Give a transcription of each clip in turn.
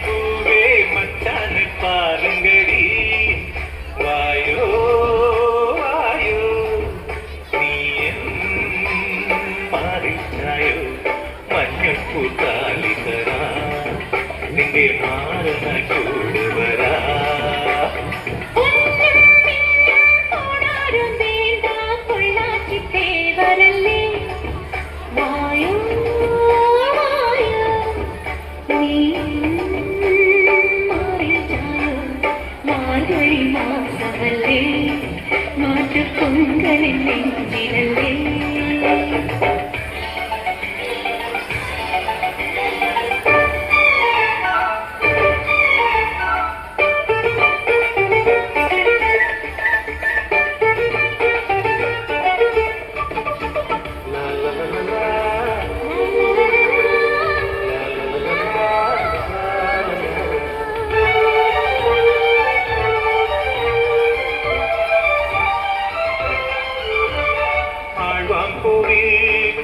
பூவே மச்சானை பாருங்கடி வாயோ வாயோ நீ மாறிச்சாயோ மஞ்சள் பூத்தாலி தரா നിന്റെ മാറണ കൂടുവരാ മാറ്റ പൊങ്കലിൽ നെഞ്ചിരല്ലേ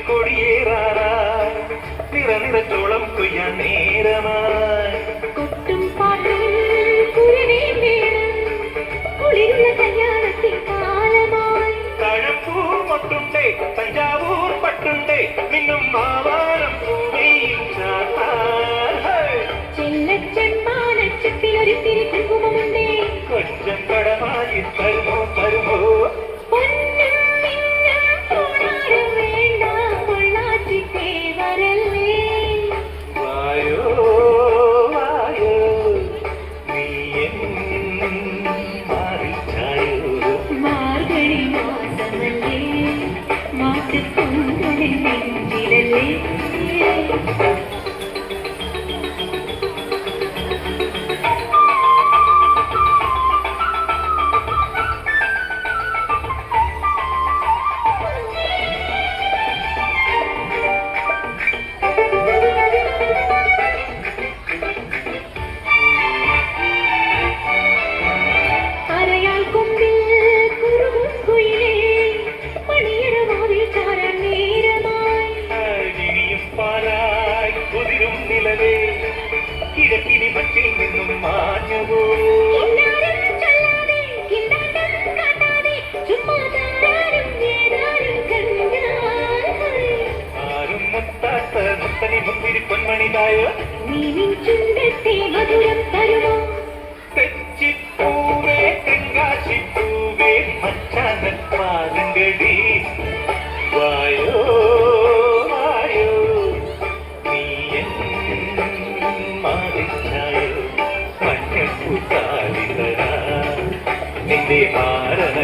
കൊടിയേറാറായി നിറനിറച്ചോളം കൊയ്യാൻ നേരമായി കൊട്ടും പാട്ടും കുരുവിയും വീണ് കുളിരുള്ള കല്യാണത്തിൻ കാലമായി തഴപ്പൂ മൊട്ടുണ്ടേ തഞ്ചാവൂർ പട്ടുണ്ടേ നിന്നും മാവാനം പൂവയും ചെല്ലച്ചെമ്മാനച്ചത്തിലൊരു തിരി കുങ്കുമമുണ്ടേ കൊച്ചം കടമായി തരുമോ തരുമോ കിഴക്കിനി മറ്റിൽ നിന്നും മാഞ്ഞവോ ആരും മുത്താത്ത മുത്തനി മുത്തിരി പൊന്മണിതായോ തെച്ചിപ്പൂവേ തെങ്കാശിപ്പൂവേ മച്ചാനൻ പാലങ്കടി വായോ വായോ നീ മാറിച്ചായോ മഞ്ഞപ്പൂത്താലി തരാ നിന്റെ മാറണ